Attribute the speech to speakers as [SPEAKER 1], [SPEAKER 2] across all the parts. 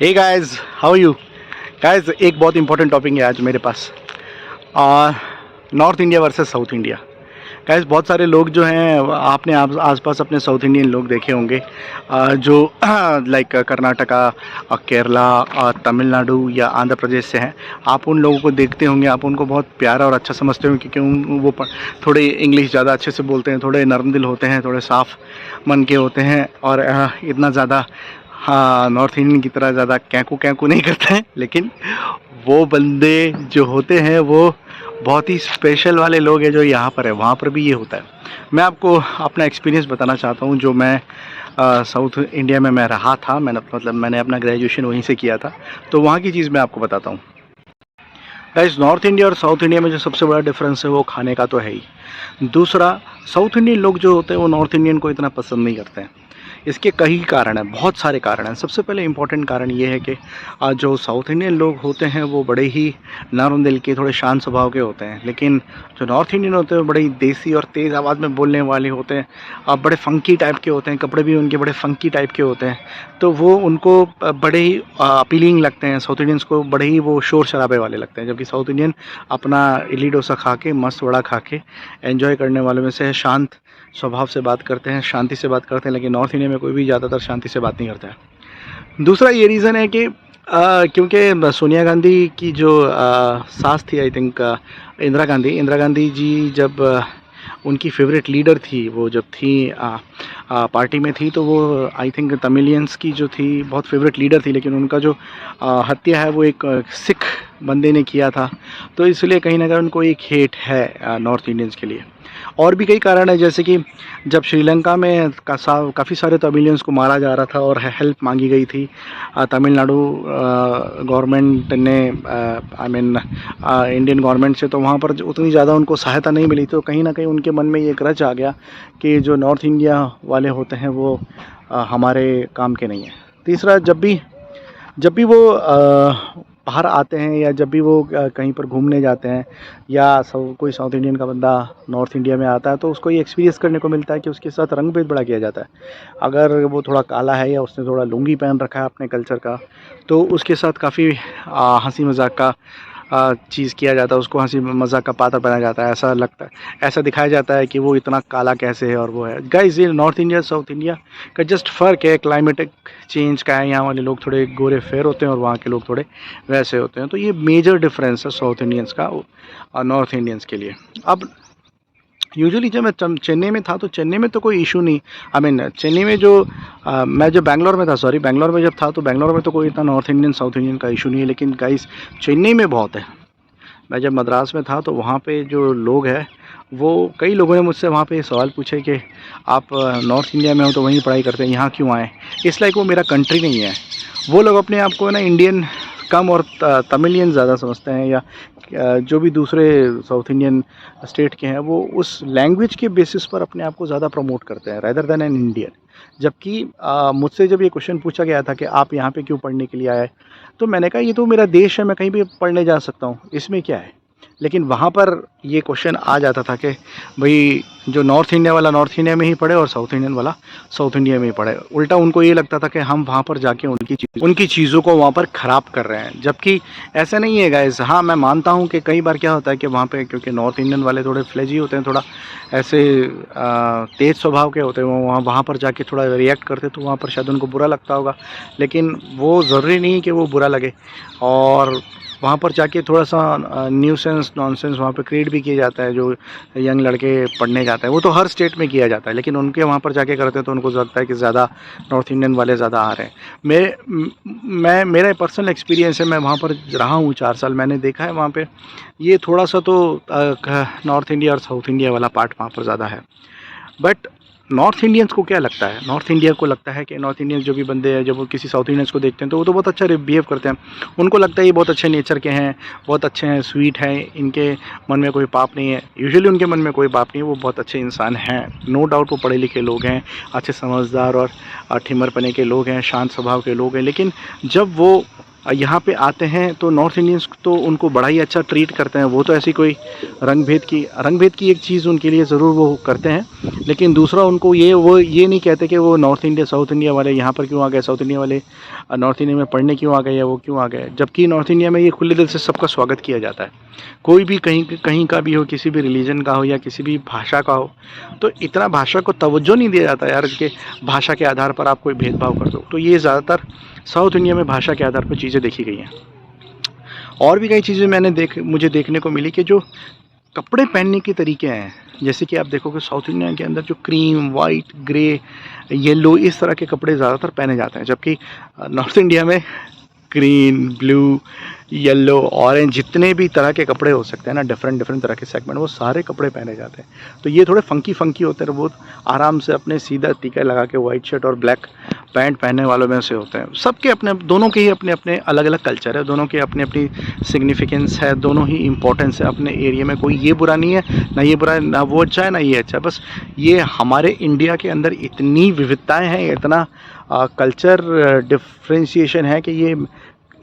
[SPEAKER 1] Hey guys, how you guys. एक बहुत important topic है आज मेरे पास। North India versus south India. Guys, बहुत सारे लोग जो हैं आपने आसपास अपने साउथ इंडियन लोग देखे होंगे, जो लाइक कर्नाटका, केरला, तमिलनाडु या आंध्र प्रदेश से हैं। आप उन लोगों को देखते होंगे, आप उनको बहुत प्यारा और अच्छा समझते होंगे क्योंकि वो थोड़े इंग्लिश ज़्यादा अच्छे से बोलते हैं, थोड़े नरम दिल होते हैं, थोड़े साफ़ मन के होते हैं और इतना ज़्यादा, हाँ, नॉर्थ इंडियन की तरह ज़्यादा कैंकू कैंकू नहीं करते हैं। लेकिन वो बंदे जो होते हैं वो बहुत ही स्पेशल वाले लोग हैं जो यहाँ पर है, वहाँ पर भी ये होता है। मैं आपको अपना एक्सपीरियंस बताना चाहता हूँ। जो मैं साउथ इंडिया में मैं रहा था, मैंने अपना ग्रेजुएशन वहीं से किया था, तो वहाँ की चीज़ मैं आपको बताता हूँ। गाइस, नॉर्थ इंडिया और साउथ इंडिया में जो सबसे बड़ा डिफरेंस है वो खाने का तो है ही। दूसरा, साउथ इंडियन लोग जो होते हैं वो नॉर्थ इंडियन को इतना पसंद नहीं करते हैं। इसके कई कारण हैं, बहुत सारे कारण हैं। सबसे पहले इम्पोर्टेंट कारण ये है कि जो साउथ इंडियन लोग होते हैं वो बड़े ही नरम दिल के, थोड़े शांत स्वभाव के होते हैं। लेकिन जो नॉर्थ इंडियन होते हैं वो बड़े ही देसी और तेज़ आवाज़ में बोलने वाले होते हैं, बड़े फंकी टाइप के होते हैं, कपड़े भी उनके बड़े फंकी टाइप के होते हैं। तो वो उनको बड़े ही अपीलिंग लगते हैं। साउथ इंडियंस को बड़े ही वो शोर शराबे वाले लगते हैं, जबकि साउथ इंडियन अपना इडली डोसा खा के, मस्त वड़ा खा के एंजॉय करने वालों में से है। शांत स्वभाव से बात करते हैं, शांति से बात करते हैं। लेकिन नॉर्थ इंडिया में कोई भी ज़्यादातर शांति से बात नहीं करता है। दूसरा ये रीज़न है कि क्योंकि सोनिया गांधी की जो सास थी, आई थिंक इंदिरा गांधी जी, जब उनकी फेवरेट लीडर थी, वो जब थी पार्टी में थी, तो वो आई थिंक तमिलियंस की जो थी बहुत फेवरेट लीडर थी। लेकिन उनका जो हत्या है वो एक सिख बंदे ने किया था, तो इसलिए कहीं ना कहीं उनको एक हेट है नॉर्थ इंडियंस के लिए। और भी कई कारण है, जैसे कि जब श्रीलंका में काफ़ी सारे तमिलियंस को मारा जा रहा था और हेल्प मांगी गई थी तमिलनाडु गवर्नमेंट ने, आई मीन इंडियन गवर्नमेंट से, तो वहाँ पर उतनी ज़्यादा उनको सहायता नहीं मिली। तो कहीं ना कहीं उनके मन में ये ग्रज आ गया कि जो नॉर्थ इंडिया वाले होते हैं वो हमारे काम के नहीं हैं। तीसरा, जब भी वो बाहर आते हैं या जब भी वो कहीं पर घूमने जाते हैं, या कोई साउथ इंडियन का बंदा नॉर्थ इंडिया में आता है, तो उसको ये एक्सपीरियंस करने को मिलता है कि उसके साथ रंग भेद बड़ा किया जाता है। अगर वो थोड़ा काला है या उसने थोड़ा लुंगी पहन रखा है अपने कल्चर का, तो उसके साथ काफ़ी हंसी मजाक का चीज़ किया जाता है, उसको हंसी मजाक का पात्र बनाया जाता है। ऐसा लगता है, ऐसा दिखाया जाता है कि वो इतना काला कैसे है और वो है। गाइस, ये नॉर्थ इंडिया साउथ इंडिया का जस्ट फ़र्क है, क्लाइमेटिक चेंज का है। यहाँ वाले लोग थोड़े गोरे फेर होते हैं और वहाँ के लोग थोड़े वैसे होते हैं। तो ये मेजर डिफरेंस है साउथ इंडियंस का और नॉर्थ इंडियंस के लिए। अब यूजुअली जब मैं चेन्नई में था, तो चेन्नई में तो कोई इशू नहीं। आई मीन चेन्नई में जो मैं जो बैंगलोर में था, सॉरी, बैंगलोर में जब था, तो बैंगलोर में तो कोई इतना नॉर्थ इंडियन साउथ इंडियन का इशू नहीं है। लेकिन गाइस, चेन्नई में बहुत है। मैं जब मद्रास में था तो वहाँ पे जो लोग हैं, वो कई लोगों ने मुझसे वहाँ पे सवाल पूछे कि आप नॉर्थ इंडिया में हो तो वहीं पढ़ाई करते हैं, यहाँ क्यों आए। इस लाइक वो मेरा कंट्री नहीं है। वो लोग अपने आप को ना इंडियन कम और तमिलियन ज़्यादा समझते हैं, या जो भी दूसरे साउथ इंडियन स्टेट के हैं वो उस लैंग्वेज के बेसिस पर अपने आप को ज़्यादा प्रमोट करते हैं रेदर देन एन इंडियन। जबकि मुझसे जब ये क्वेश्चन पूछा गया था कि आप यहाँ पे क्यों पढ़ने के लिए आए, तो मैंने कहा ये तो मेरा देश है, मैं कहीं भी पढ़ने जा सकता हूँ, इसमें क्या है। लेकिन वहाँ पर ये क्वेश्चन आ जाता था कि भाई जो नॉर्थ इंडिया वाला नॉर्थ इंडिया में ही पढ़े और साउथ इंडियन वाला साउथ इंडिया में ही पढ़े। उल्टा उनको ये लगता था कि हम वहाँ पर जाके उनकी चीज़ों को वहाँ पर ख़राब कर रहे हैं, जबकि ऐसा नहीं है गाइस। हाँ, मैं मानता हूँ कि कई बार क्या होता है कि वहाँ पे क्योंकि नॉर्थ इंडियन वाले थोड़े फ्लेजी होते हैं, थोड़ा ऐसे तेज़ स्वभाव के होते हैं, वो वहाँ पर जाके थोड़ा रिएक्ट करते, तो वहाँ पर शायद उनको बुरा लगता होगा। लेकिन वो ज़रूरी नहीं कि वो बुरा लगे, और वहाँ पर जाके थोड़ा सा न्यूसेंस नॉनसेंस वहाँ पे क्रिएट भी किया जाता है। जो यंग लड़के पढ़ने जाते हैं, वो तो हर स्टेट में किया जाता है, लेकिन उनके वहाँ पर जाके करते हैं तो उनको लगता है कि ज़्यादा नॉर्थ इंडियन वाले ज़्यादा आ रहे हैं। मेरा पर्सनल एक्सपीरियंस है, मैं वहाँ पर रहा हूँ 4 साल, मैंने देखा है वहाँ पे ये थोड़ा सा तो नॉर्थ इंडिया और साउथ इंडिया वाला पार्ट वहाँ पर ज़्यादा है। बट नॉर्थ इंडियंस को क्या लगता है, नॉर्थ इंडिया को लगता है कि नॉर्थ इंडियंस जो भी बंदे हैं, जब वो किसी साउथ इंडियंस को देखते हैं तो वो तो बहुत अच्छा बिहेव करते हैं। उनको लगता है ये बहुत अच्छे नेचर के हैं, बहुत अच्छे हैं, स्वीट हैं, इनके मन में कोई पाप नहीं है। यूजुअली उनके मन में कोई पाप नहीं है, वो बहुत अच्छे इंसान हैं। नो डाउट वो पढ़े लिखे लोग हैं, अच्छे समझदार और ठिमरपने के लोग हैं, शांत स्वभाव के लोग हैं। लेकिन जब वो यहाँ पे आते हैं तो नॉर्थ इंडियंस तो उनको बड़ा ही अच्छा ट्रीट करते हैं। वो तो ऐसी कोई रंग भेद की एक चीज़ उनके लिए ज़रूर वो करते हैं, लेकिन दूसरा उनको वो ये नहीं कहते कि वो नॉर्थ इंडिया साउथ इंडिया वाले यहाँ पर क्यों आ गए, साउथ इंडिया वाले नॉर्थ इंडिया में पढ़ने क्यों आ गए या वो क्यों आ गए। जबकि नॉर्थ इंडिया में ये खुले दिल से सबका स्वागत किया जाता है। कोई भी कहीं कहीं का भी हो, किसी भी रिलीजन का हो या किसी भी भाषा का हो, तो इतना भाषा को तवज्जो नहीं दिया जाता यार कि भाषा के आधार पर आप कोई भेदभाव कर दो। तो ये ज़्यादातर साउथ इंडिया में भाषा के आधार पर चीज़ें देखी गई हैं। और भी कई चीज़ें मुझे देखने को मिली कि जो कपड़े पहनने के तरीके हैं, जैसे कि आप देखोगे साउथ इंडिया के अंदर जो क्रीम, वाइट, ग्रे, येलो इस तरह के कपड़े ज़्यादातर पहने जाते हैं, जबकि नॉर्थ इंडिया में ग्रीन, ब्लू, येलो, ऑरेंज जितने भी तरह के कपड़े हो सकते हैं ना, डिफरेंट डिफरेंट तरह के सेगमेंट, वो सारे कपड़े पहने जाते हैं। तो ये थोड़े फंकी फंकी होते हैं, बहुत आराम से अपने सीधा टीका लगा के वाइट शर्ट और ब्लैक पैंट पहनने वालों में से होते हैं। सबके अपने दोनों के ही अपने अपने अलग अलग कल्चर है, दोनों के अपनी अपनी सिग्निफिकेंस है, दोनों ही इंपॉर्टेंस है अपने एरिया में। कोई ये बुरा नहीं है, ना ये बुरा है, ना वो अच्छा है, ना ये अच्छा है। बस ये हमारे इंडिया के अंदर इतनी विविधताएं हैं, इतना कल्चर डिफ्रेंशिएशन है कि ये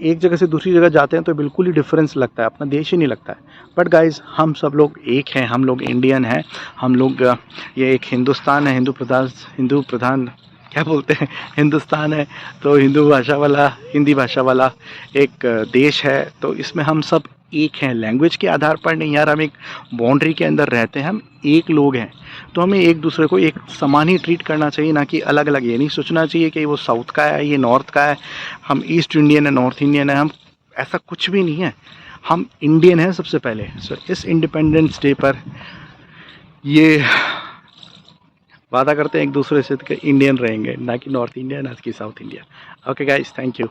[SPEAKER 1] एक जगह से दूसरी जगह जाते हैं तो बिल्कुल ही डिफरेंस लगता है, अपना देश ही नहीं लगता है। बट गाइस, हम सब लोग एक हैं, हम लोग इंडियन हैं, हम लोग ये एक हिंदुस्तान है, हिंदू प्रधान क्या बोलते हैं, हिंदुस्तान है तो हिंदी भाषा वाला एक देश है। तो इसमें हम सब एक हैं, लैंग्वेज के आधार पर नहीं यार, हम एक बाउंड्री के अंदर रहते हैं, हम एक लोग हैं। तो हमें एक दूसरे को एक समान ही ट्रीट करना चाहिए, ना कि अलग अलग। ये नहीं सोचना चाहिए कि वो साउथ का है, ये नॉर्थ का है, हम ईस्ट इंडियन है, नॉर्थ इंडियन है, हम ऐसा कुछ भी नहीं है। हम इंडियन हैं सबसे पहले। सो इस इंडिपेंडेंस डे पर ये वादा करते हैं एक दूसरे से कि इंडियन रहेंगे, ना कि नॉर्थ इंडिया, ना कि south India. Okay guys, thank you.